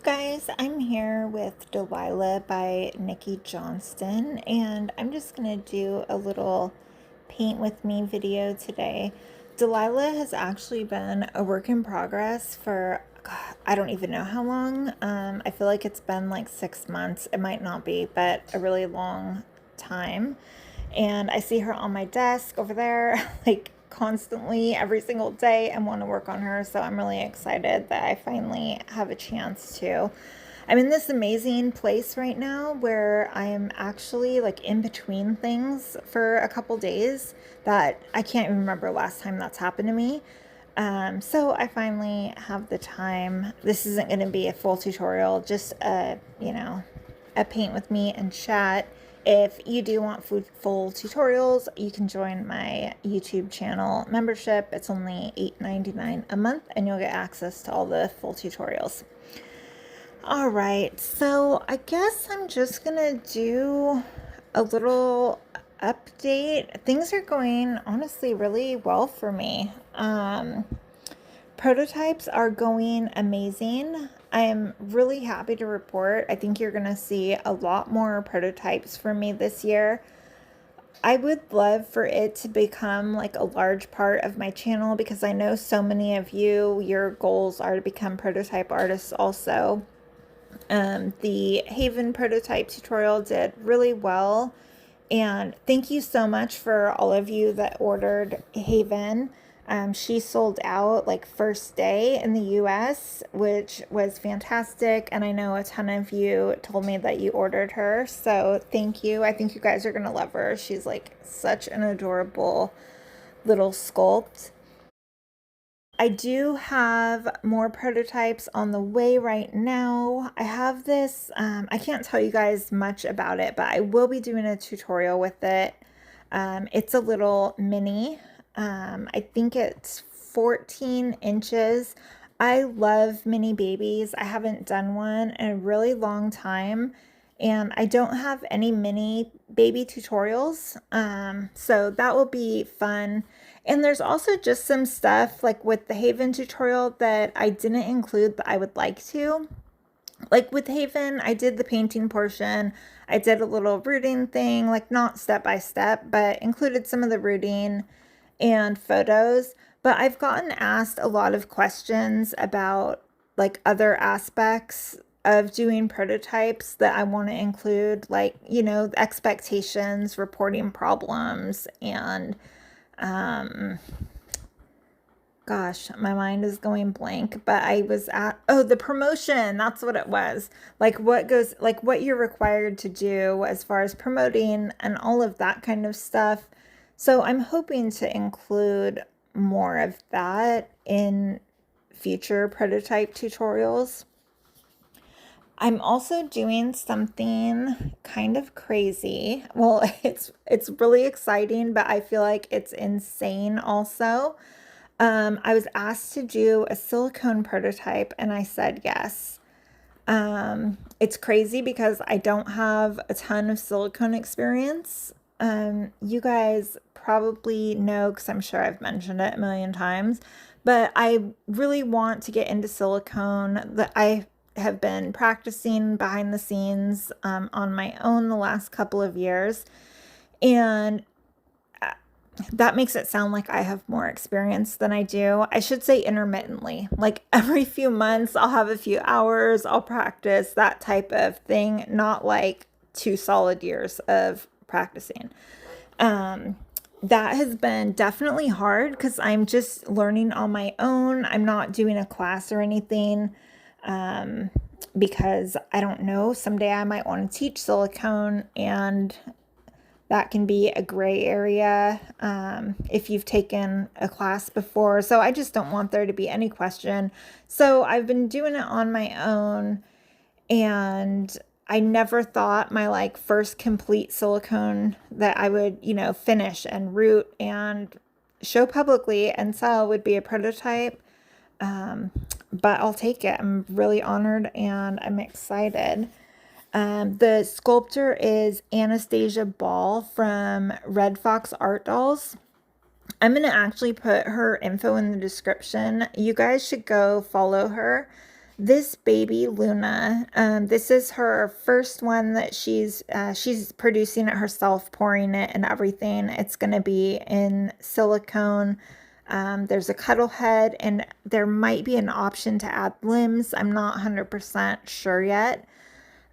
Guys, I'm here with Delilah by Nikki Johnston, and I'm just gonna do a little paint with me video today. Delilah has actually been a work in progress for God, I don't even know how long. I feel like it's been like 6 months. It might not be, but a really long time. And I see her on my desk over there, like constantly every single day, and want to work on her. So I'm really excited that I finally have a chance to. I'm in this amazing place right now where I am actually like in between things for a couple days that I can't even remember last time that's happened to me. So I finally have the time. This isn't going to be a full tutorial, just a paint with me and chat. If you do want full tutorials, you can join my YouTube channel membership. It's only $8.99 a month, and you'll get access to all the full tutorials. All right, so I guess I'm just gonna do a little update. Things are going honestly really well for me. Prototypes are going amazing. I am really happy to report. I think you're gonna see a lot more prototypes from me this year. I would love for it to become like a large part of my channel because I know so many of you, your goals are to become prototype artists also. The Haven prototype tutorial did really well, and thank you so much for all of you that ordered Haven. She sold out like first day in the US, which was fantastic, and I know a ton of you told me that you ordered her, so thank you. I think you guys are gonna love her. She's like such an adorable little sculpt. I do have more prototypes on the way right now. I have this, I can't tell you guys much about it, but I will be doing a tutorial with it. It's a little mini. I think it's 14 inches. I love mini babies. I haven't done one in a really long time, and I don't have any mini baby tutorials. So that will be fun. And there's also just some stuff like with the Haven tutorial that I didn't include that I would like to. Like with Haven, I did the painting portion. I did a little rooting thing, like not step by step, but included some of the rooting and photos. But I've gotten asked a lot of questions about like other aspects of doing prototypes that I want to include, like, you know, expectations, reporting problems, and gosh, my mind is going blank, but I was at, oh, the promotion, that's what it was. Like what goes, like what you're required to do as far as promoting and all of that kind of stuff. So I'm hoping to include more of that in future prototype tutorials. I'm also doing something kind of crazy. Well, it's really exciting, but I feel like it's insane also. I was asked to do a silicone prototype and I said yes. It's crazy because I don't have a ton of silicone experience. You guys probably know because I'm sure I've mentioned it a million times, but I really want to get into silicone. That I have been practicing behind the scenes on my own the last couple of years, and that makes it sound like I have more experience than I do. I should say intermittently. Like every few months, I'll have a few hours, I'll practice, that type of thing, not like 2 solid years of practicing. That has been definitely hard because I'm just learning on my own. I'm not doing a class or anything because I don't know. Someday I might want to teach silicone, and that can be a gray area if you've taken a class before. So I just don't want there to be any question. So I've been doing it on my own, and I never thought my like first complete silicone that I would, you know, finish and root and show publicly and sell would be a prototype. But I'll take it. I'm really honored and I'm excited. The sculptor is Anastasia Ball from Red Fox Art Dolls. I'm going to actually put her info in the description. You guys should go follow her. This baby Luna, this is her first one that she's producing it herself, pouring it and everything. It's going to be in silicone. There's a cuddle head, and there might be an option to add limbs. I'm not 100% sure yet.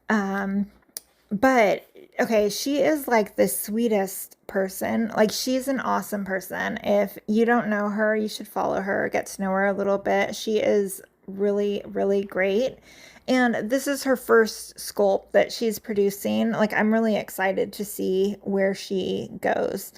But okay, she is like the sweetest person. Like, she's an awesome person. If you don't know her, you should follow her, get to know her a little bit. She is really, really great. And this is her first sculpt that she's producing. Like, I'm really excited to see where she goes.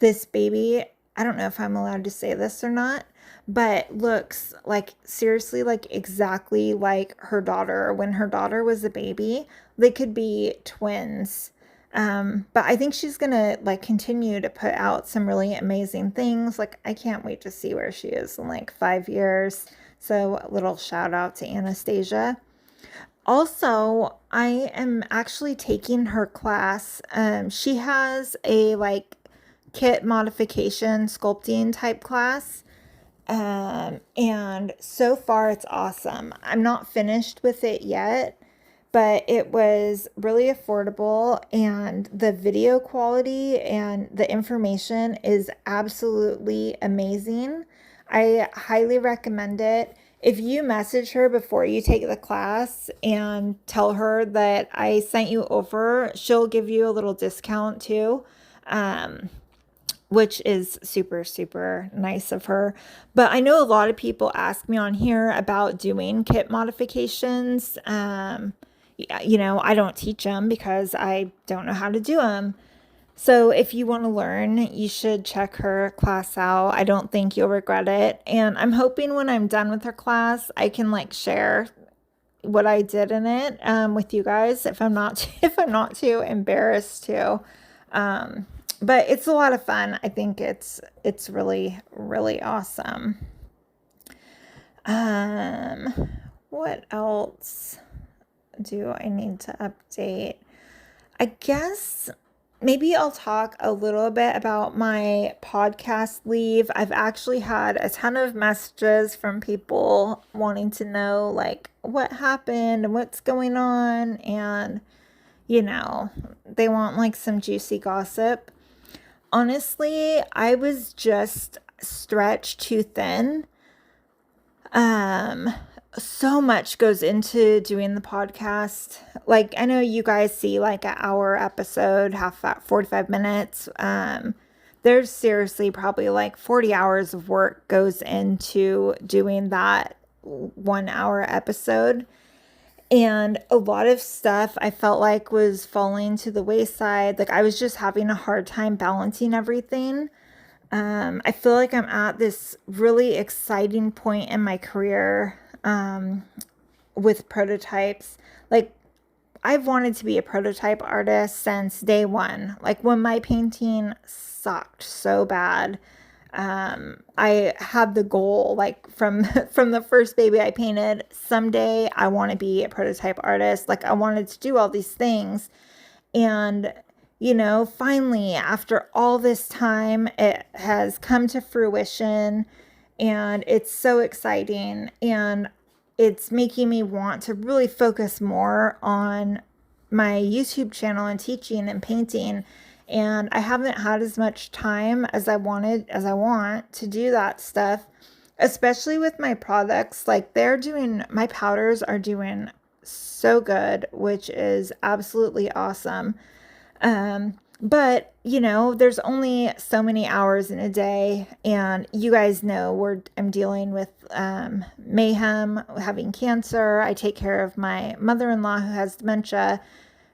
This baby, I don't know if I'm allowed to say this or not, but looks like, seriously, like exactly like her daughter. When her daughter was a baby, they could be twins. But I think she's gonna like continue to put out some really amazing things. Like, I can't wait to see where she is in like 5 years. So a little shout out to Anastasia. Also, I am actually taking her class. She has a like kit modification sculpting type class. And so far it's awesome. I'm not finished with it yet, but it was really affordable, and the video quality and the information is absolutely amazing. I highly recommend it. If you message her before you take the class and tell her that I sent you over, she'll give you a little discount too. Which is super, super nice of her. But I know a lot of people ask me on here about doing kit modifications. You know, I don't teach them because I don't know how to do them. So if you want to learn, you should check her class out. I don't think you'll regret it. And I'm hoping when I'm done with her class, I can like share what I did in it with you guys if I'm not if I'm not too embarrassed to. But it's a lot of fun. I think it's really, really awesome. What else do I need to update? I guess maybe I'll talk a little bit about my podcast leave. I've actually had a ton of messages from people wanting to know like what happened and what's going on, and you know, they want like some juicy gossip. Honestly, I was just stretched too thin. So much goes into doing the podcast. Like, I know you guys see like an hour episode, 45 minutes. There's seriously probably like 40 hours of work goes into doing that 1 hour episode. And a lot of stuff I felt like was falling to the wayside. Like, I was just having a hard time balancing everything. I feel like I'm at this really exciting point in my career with prototypes. Like, I've wanted to be a prototype artist since day one. Like, when my painting sucked so bad, I had the goal, like from the first baby I painted, someday I want to be a prototype artist. Like, I wanted to do all these things. And, you know, finally, after all this time, it has come to fruition, and it's so exciting. And it's making me want to really focus more on my YouTube channel and teaching and painting. And I haven't had as much time as I want to do that stuff, especially with my products. Like, my powders are doing so good, which is absolutely awesome. But you know, there's only so many hours in a day, and you guys know I'm dealing with mayhem, having cancer. I take care of my mother-in-law who has dementia.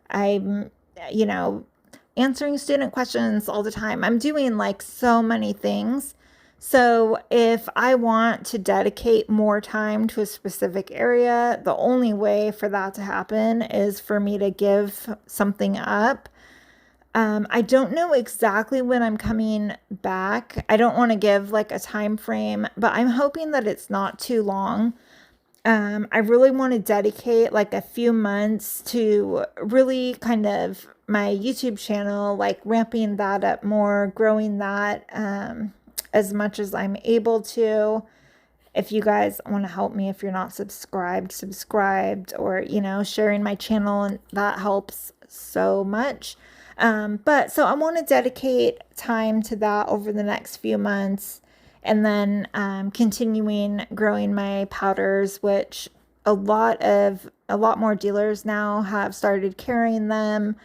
I'm, you know, answering student questions all the time. I'm doing like so many things. So if I want to dedicate more time to a specific area, the only way for that to happen is for me to give something up. I don't know exactly when I'm coming back. I don't want to give like a time frame, but I'm hoping that it's not too long. I really want to dedicate like a few months to really kind of my YouTube channel, like ramping that up more, growing that as much as I'm able to. If you guys want to help me, if you're not subscribed, or, sharing my channel, and that helps so much. But so I want to dedicate time to that over the next few months, and then continuing growing my powders, which a lot more dealers now have started carrying them.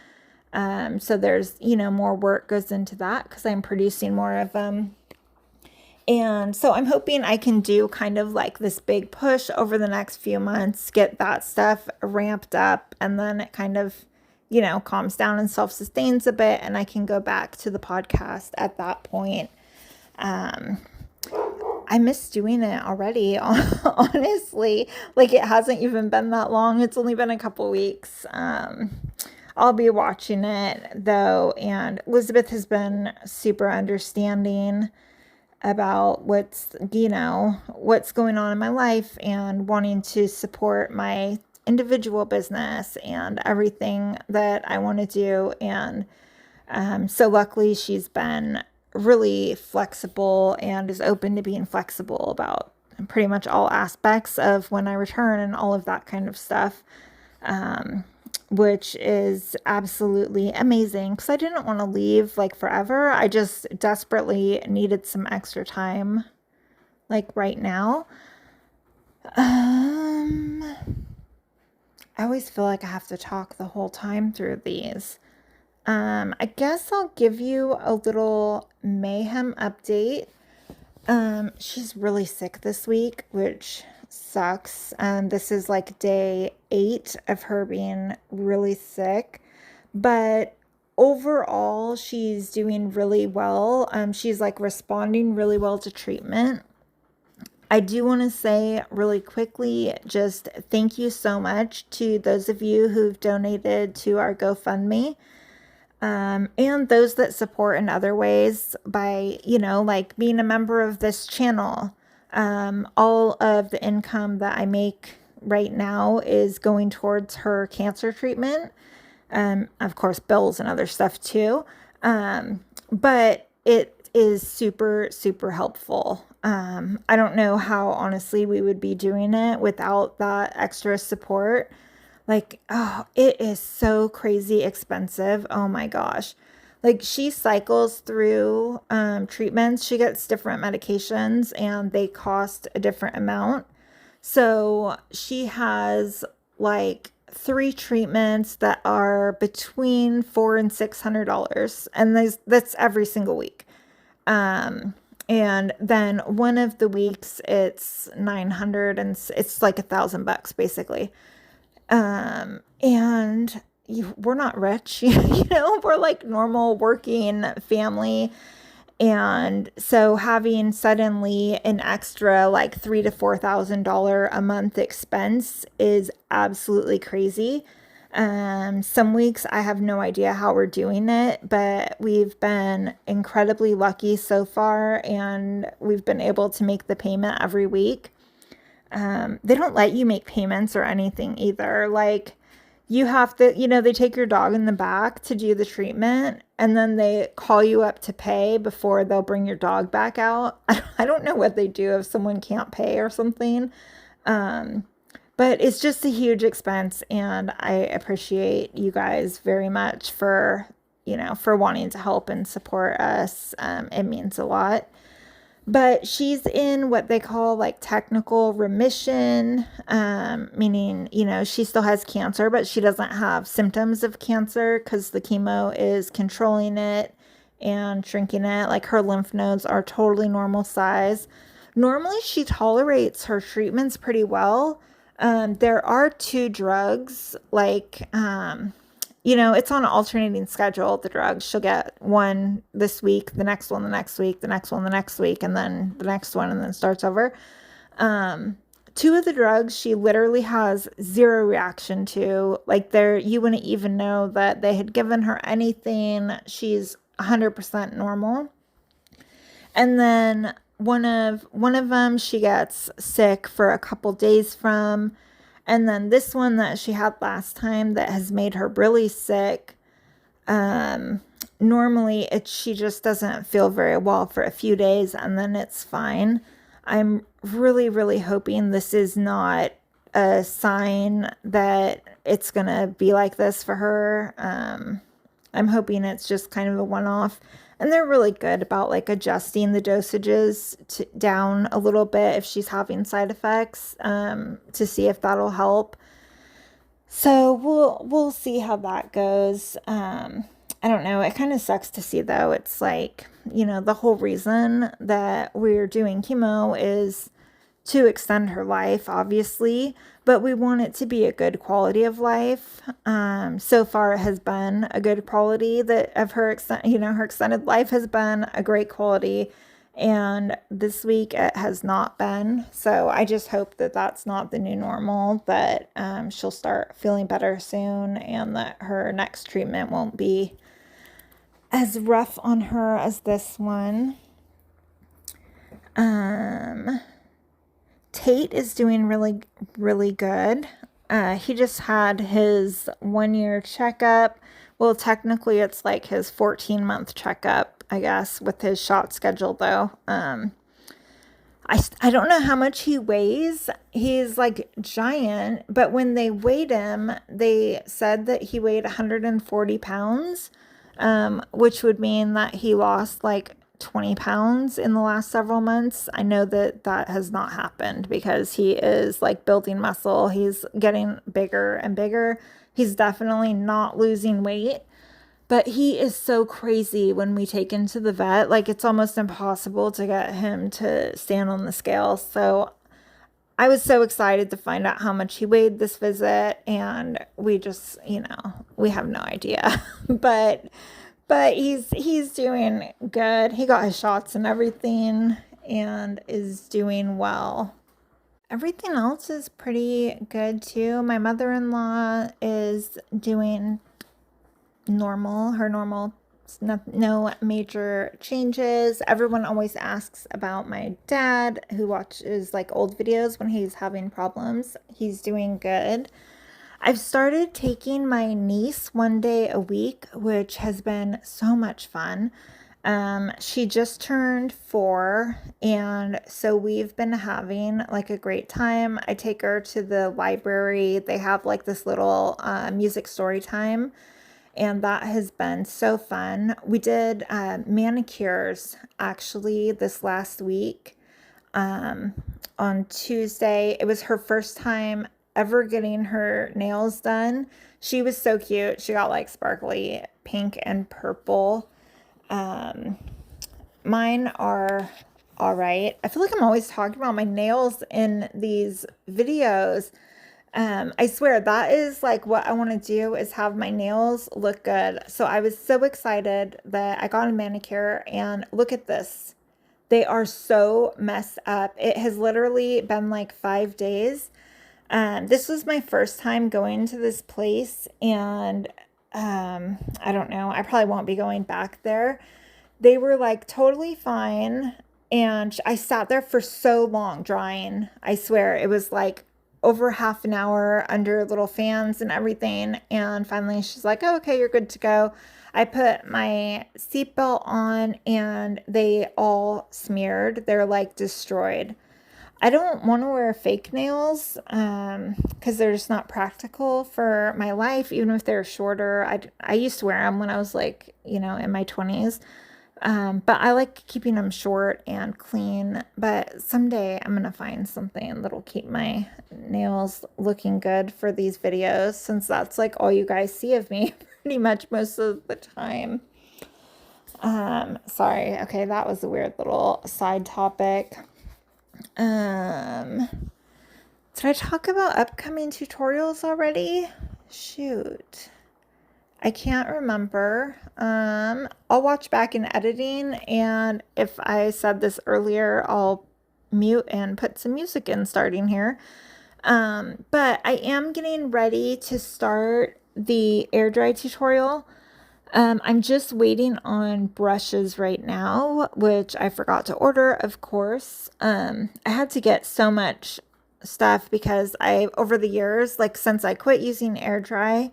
So there's, more work goes into that because I'm producing more of them. And so I'm hoping I can do kind of like this big push over the next few months, get that stuff ramped up, and then it kind of, calms down and self-sustains a bit, and I can go back to the podcast at that point. I miss doing it already, honestly. Like, it hasn't even been that long. It's only been a couple weeks. I'll be watching it, though, and Elizabeth has been super understanding about what's going on in my life, and wanting to support my individual business and everything that I want to do. And so luckily she's been really flexible and is open to being flexible about pretty much all aspects of when I return and all of that kind of stuff. Which is absolutely amazing, because I didn't want to leave like forever. I just desperately needed some extra time, like right now. I always feel like I have to talk the whole time through these. I guess I'll give you a little mayhem update. She's really sick this week, which sucks. This is like day 8 of her being really sick, but overall she's doing really well. She's like responding really well to treatment. I do want to say really quickly, just thank you so much to those of you who've donated to our GoFundMe. And those that support in other ways by, like being a member of this channel. All of the income that I make right now is going towards her cancer treatment. Of course, bills and other stuff too. But it is super, super helpful. I don't know how honestly we would be doing it without that extra support. Like, oh, it is so crazy expensive. Oh my gosh. Like, she cycles through treatments. She gets different medications and they cost a different amount. So she has like 3 treatments that are between $400 and $600, and that's every single week. And then one of the weeks it's 900, and it's like $1,000 basically. And we're not rich, we're like normal working family. And so having suddenly an extra like $3,000 to $4,000 a month expense is absolutely crazy. Some weeks I have no idea how we're doing it, but we've been incredibly lucky so far, and we've been able to make the payment every week. They don't let you make payments or anything either. Like, you have to, they take your dog in the back to do the treatment, and then they call you up to pay before they'll bring your dog back out. I don't know what they do if someone can't pay or something. But it's just a huge expense, and I appreciate you guys very much for wanting to help and support us. It means a lot. But she's in what they call like technical remission, meaning, she still has cancer, but she doesn't have symptoms of cancer because the chemo is controlling it and shrinking it. Like, her lymph nodes are totally normal size. Normally, she tolerates her treatments pretty well. There are 2 drugs, like, it's on an alternating schedule, the drugs. She'll get one this week, the next one the next week, the next one the next week, and then the next one, and then starts over. 2 of the drugs she literally has 0 reaction to. Like, you wouldn't even know that they had given her anything. She's 100% normal. And then one of them she gets sick for a couple days from. And then this one that she had last time that has made her really sick, normally she just doesn't feel very well for a few days, and then it's fine. I'm really, really hoping this is not a sign that it's going to be like this for her. I'm hoping it's just kind of a one-off. And they're really good about like adjusting the dosages down a little bit if she's having side effects, to see if that'll help. So we'll see how that goes. I don't know. It kind of sucks to see though. It's like, the whole reason that we're doing chemo is to extend her life, obviously, but we want it to be a good quality of life. So far it has been a good quality that of her her extended life has been a great quality. And this week it has not been. So I just hope that that's not the new normal, that she'll start feeling better soon and that her next treatment won't be as rough on her as this one. Tate is doing really, really good. He just had his 1-year checkup. Well, technically it's like his 14-month checkup, I guess, with his shot schedule though. I don't know how much he weighs. He's like giant, but when they weighed him, they said that he weighed 140 pounds, which would mean that he lost like 20 pounds in the last several months. I know that that has not happened because he is like building muscle. He's getting bigger and bigger. He's definitely not losing weight. But he is so crazy when we take him to the vet. Like, it's almost impossible to get him to stand on the scale. So I was so excited to find out how much he weighed this visit. And we just, we have no idea. but he's doing good. He got his shots and everything and is doing well. Everything else is pretty good too. My mother-in-law is doing her normal, no major changes. Everyone always asks about my dad, who watches like old videos when he's having problems. He's doing good. I've started taking my niece 1 day a week, which has been so much fun. She just turned 4, and so we've been having like a great time. I take her to the library. They have like this little music story time, and that has been so fun. We did manicures actually this last week, on Tuesday. It was her first time ever getting her nails done. She was so cute. She got like sparkly pink and purple. Mine are all right. I feel like I'm always talking about my nails in these videos. I swear that is like what I want to do, is have my nails look good. So I was so excited that I got a manicure, and look at this. They are so messed up. It has literally been like 5 days. This was my first time going to this place, and I don't know. I probably won't be going back there. They were like totally fine, and I sat there for so long drying. I swear it was like over half an hour under little fans and everything. And finally she's like, oh, okay, you're good to go. I put my seatbelt on and they all smeared. They're like destroyed. I don't want to wear fake nails because they're just not practical for my life, even if they're shorter. I used to wear them when I was like, in my 20s. But I like keeping them short and clean. But someday I'm going to find something that'll keep my nails looking good for these videos, since that's like all you guys see of me pretty much most of the time. Sorry. Okay, that was a weird little side topic. Did I talk about upcoming tutorials already? Shoot. I can't remember. I'll watch back in editing, and if I said this earlier, I'll mute and put some music in starting here. But I am getting ready to start the air dry tutorial. I'm just waiting on brushes right now, which I forgot to order, of course. I had to get so much stuff because over the years, like since I quit using air dry,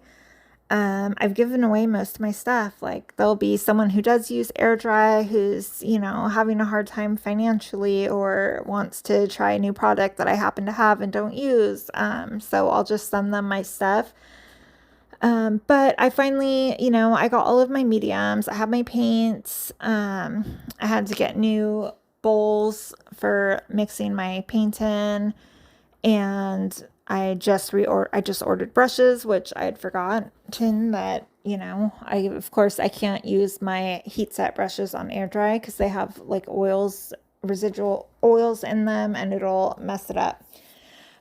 I've given away most of my stuff. Like there'll be someone who does use air dry who's, you know, having a hard time financially or wants to try a new product that I happen to have and don't use. So I'll just send them my stuff. But I finally, you know, I got all of my mediums. I have my paints. I had to get new bowls for mixing my paint in, and I just ordered brushes, which I had forgotten that, you know, I of course I can't use my heat set brushes on air dry because they have like oils, residual oils in them, and it'll mess it up.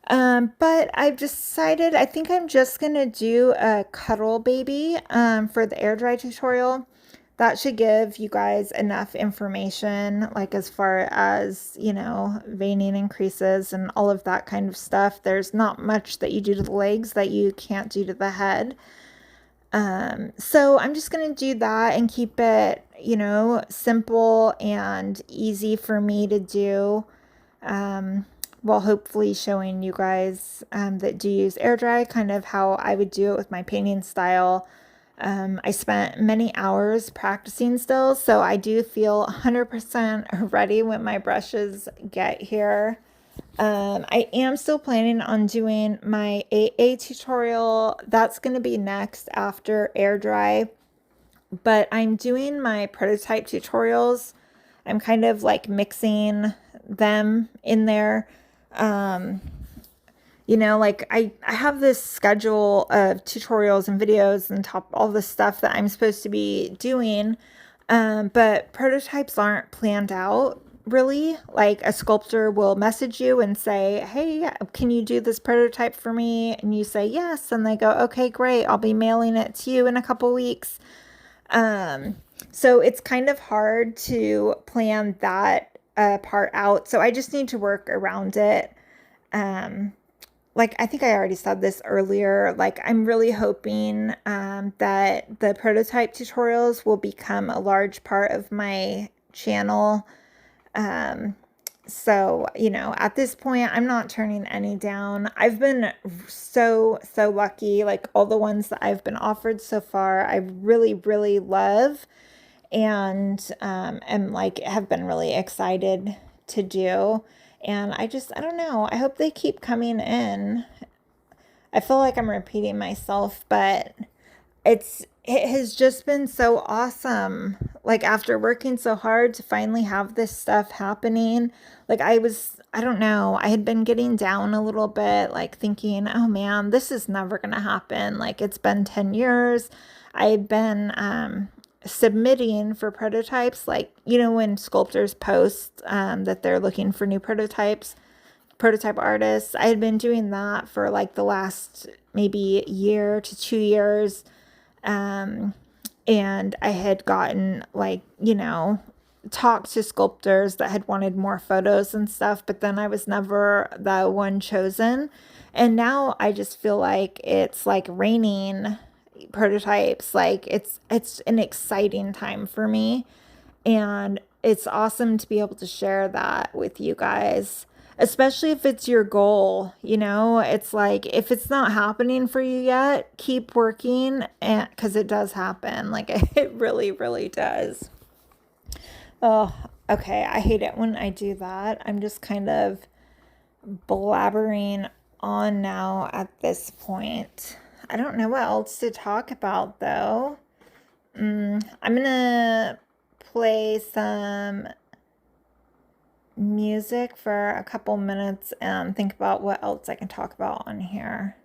But I've decided I think I'm just gonna do a cuddle baby for the air dry tutorial. That should give you guys enough information, like as far as, you know, veining increases and all of that kind of stuff. There's not much that you do to the legs that you can't do to the head. So I'm just gonna do that and keep it, you know, simple and easy for me to do. While hopefully showing you guys that do use air dry kind of how I would do it with my painting style. I spent many hours practicing still, so I do feel 100% ready when my brushes get here. I am still planning on doing my AA tutorial. That's going to be next after air dry, but I'm doing my prototype tutorials. I'm kind of like mixing them in there. You know, like I have this schedule of tutorials and videos and all the stuff that I'm supposed to be doing. But prototypes aren't planned out really. Like a sculptor will message you and say, hey, can you do this prototype for me? And you say yes. And they go, okay, great. I'll be mailing it to you in a couple weeks. So it's kind of hard to plan that part out. So I just need to work around it. Like I think I already said this earlier, like I'm really hoping that the prototype tutorials will become a large part of my channel. So, you know, at this point, I'm not turning any down. I've been so lucky. Like all the ones that I've been offered so far, I really love, and am like have been really excited to do. And I don't know. I hope they keep coming in. I feel like I'm repeating myself, but it has just been so awesome. Like after working so hard to finally have this stuff happening, like I don't know, I had been getting down a little bit, like thinking, oh man, this is never gonna happen. Like it's been 10 years. I've been submitting for prototypes, like, you know, when sculptors post that they're looking for new prototype artists. I had been doing that for like the last maybe year to 2 years. And I had gotten like, you know, talked to sculptors that had wanted more photos and stuff, but then I was never the one chosen. And now I just feel like it's like raining prototypes. Like it's an exciting time for me, and it's awesome to be able to share that with you guys, especially if it's your goal. You know, it's like if it's not happening for you yet, keep working, and because it does happen. Like it really does. Oh, okay. I hate it when I do that. I'm just kind of blabbering on now at this point. I don't know what else to talk about though. I'm gonna play some music for a couple minutes and think about what else I can talk about on here.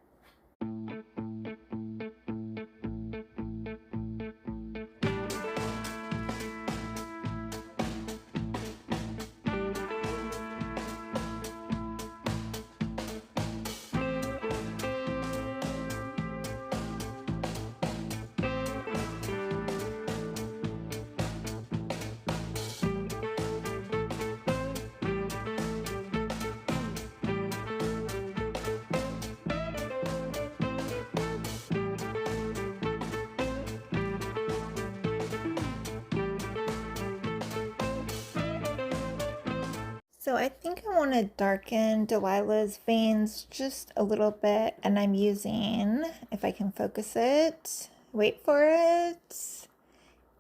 So I think I want to darken Delilah's veins just a little bit, and I'm using, if I can focus it, wait for it,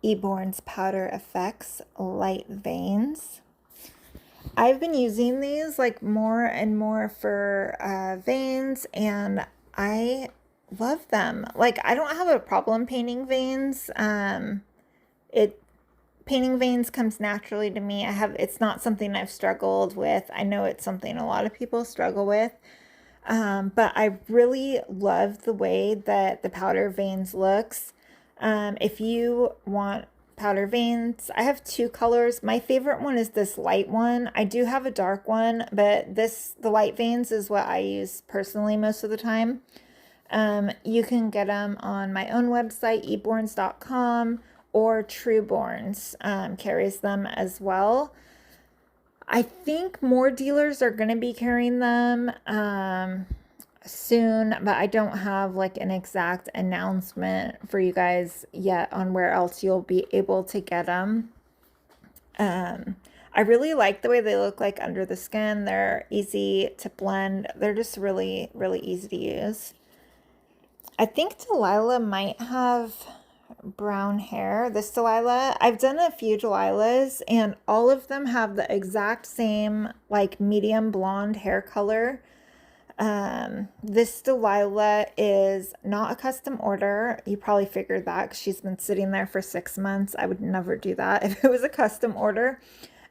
Eborn's Powder Effects Light Veins. I've been using these like more and more for veins, and I love them. Like, I don't have a problem painting veins. Painting veins comes naturally to me. It's not something I've struggled with. I know it's something a lot of people struggle with. But I really love the way that the powder veins looks. If you want powder veins, I have two colors. My favorite one is this light one. I do have a dark one, but the light veins is what I use personally most of the time. You can get them on my own website, eborns.com, or Trueborns carries them as well. I think more dealers are going to be carrying them soon, but I don't have like an exact announcement for you guys yet on where else you'll be able to get them. I really like the way they look like under the skin. They're easy to blend. They're just really, really easy to use. I think Delilah might have brown hair. This Delilah, I've done a few Delilahs, and all of them have the exact same like medium blonde hair color. This Delilah is not a custom order. You probably figured that because she's been sitting there for 6 months. I would never do that if it was a custom order.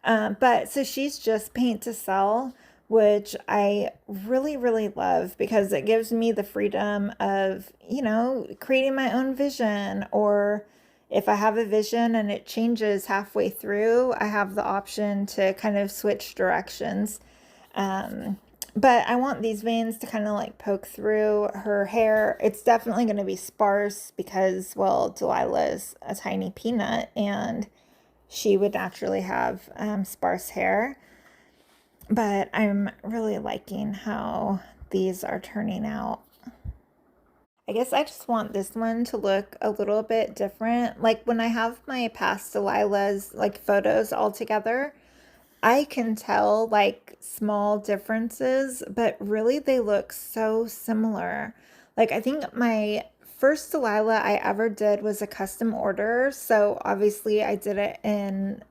But so she's just paint to sell, which I really, really love because it gives me the freedom of, creating my own vision. Or if I have a vision and it changes halfway through, I have the option to kind of switch directions. But I want these veins to kind of like poke through her hair. It's definitely going to be sparse because, well, Delilah is a tiny peanut and she would naturally have sparse hair. But I'm really liking how these are turning out. I guess I just want this one to look a little bit different. Like when I have my past Delilah's like photos all together, I can tell like small differences, but really they look so similar. Like I think my first Delilah I ever did was a custom order. So obviously I did it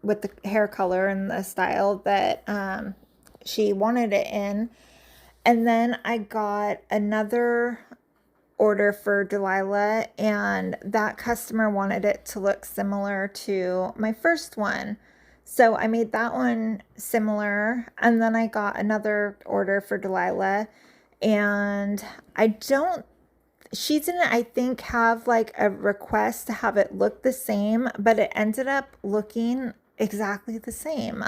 with the hair color and the style that she wanted it in. And then I got another order for Delilah, and that customer wanted it to look similar to my first one. So I made that one similar, and then I got another order for Delilah, and she didn't, I think, have like a request to have it look the same, but it ended up looking exactly the same.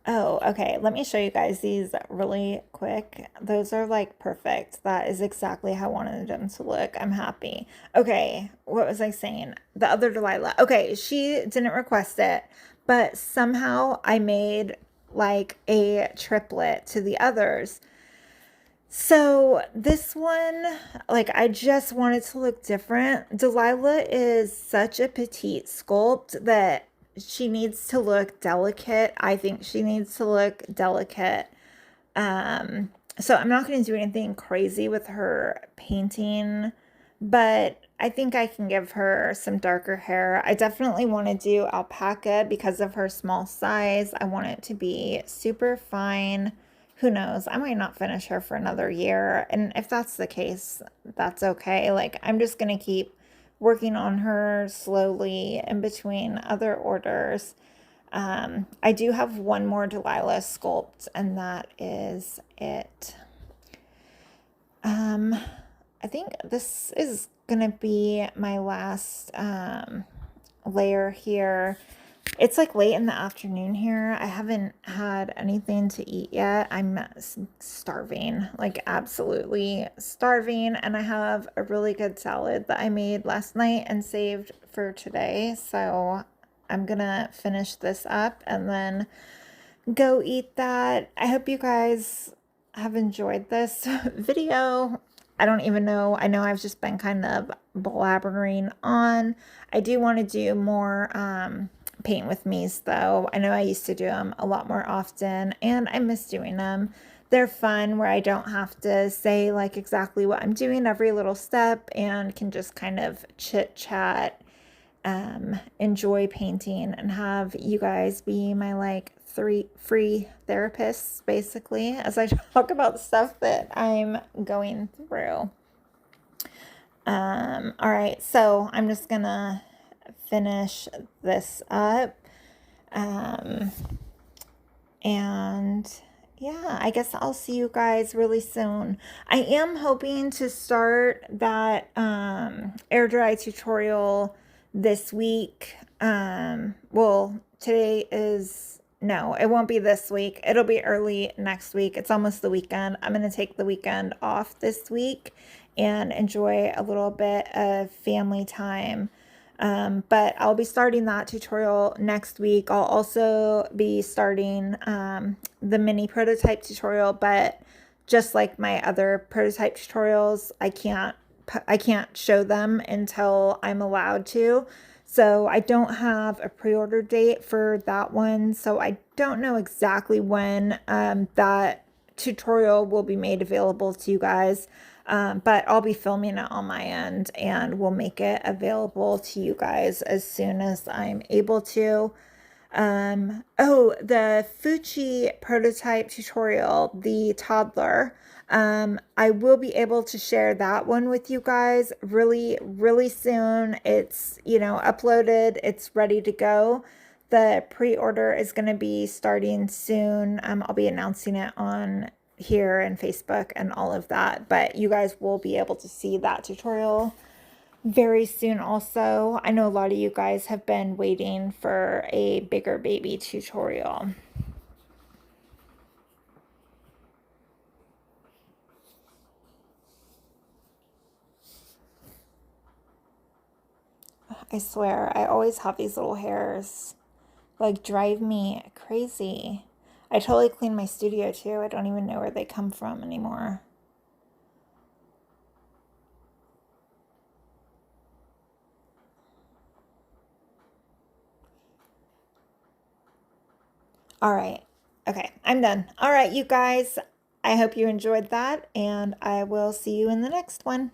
Oh, okay. Let me show you guys these really quick. Those are like perfect. That is exactly how I wanted them to look. I'm happy. Okay, what was I saying? The other Delilah. Okay, she didn't request it, but somehow I made like a triplet to the others. So this one, like I just wanted to look different. Delilah is such a petite sculpt that she needs to look delicate. I think she needs to look delicate. So I'm not going to do anything crazy with her painting, but I think I can give her some darker hair. I definitely want to do alpaca because of her small size. I want it to be super fine. Who knows? I might not finish her for another year. And if that's the case, that's okay. Like, I'm just going to keep working on her slowly in between other orders. I do have one more Delilah sculpt, and that is it. I think this is gonna be my last layer here. It's like late in the afternoon here. I haven't had anything to eat yet. I'm starving, like absolutely starving. And I have a really good salad that I made last night and saved for today. So I'm gonna finish this up and then go eat that. I hope you guys have enjoyed this video. I don't even know. I know I've just been kind of blabbering on. I do want to do more paint with me's though. I know I used to do them a lot more often, and I miss doing them. They're fun where I don't have to say like exactly what I'm doing every little step and can just kind of chit chat, enjoy painting, and have you guys be my like three free therapists basically as I talk about stuff that I'm going through. All right, so I'm just gonna finish this up. And yeah, I guess I'll see you guys really soon. I am hoping to start that air dry tutorial this week. Well, today is, no, it won't be this week. It'll be early next week. It's almost the weekend. I'm going to take the weekend off this week and enjoy a little bit of family time. But I'll be starting that tutorial next week. I'll also be starting the mini prototype tutorial, but just like my other prototype tutorials, I can't show them until I'm allowed to. So I don't have a pre-order date for that one, so I don't know exactly when that tutorial will be made available to you guys. But I'll be filming it on my end and we'll make it available to you guys as soon as I'm able to. Oh, the Fuchi prototype tutorial, the toddler. I will be able to share that one with you guys really, really soon. It's, uploaded, it's ready to go. The pre-order is going to be starting soon. I'll be announcing it on here and Facebook and all of that, but you guys will be able to see that tutorial very soon also. I know a lot of you guys have been waiting for a bigger baby tutorial. I swear, I always have these little hairs, like, drive me crazy. I totally cleaned my studio too. I don't even know where they come from anymore. All right. Okay, I'm done. All right, you guys, I hope you enjoyed that, and I will see you in the next one.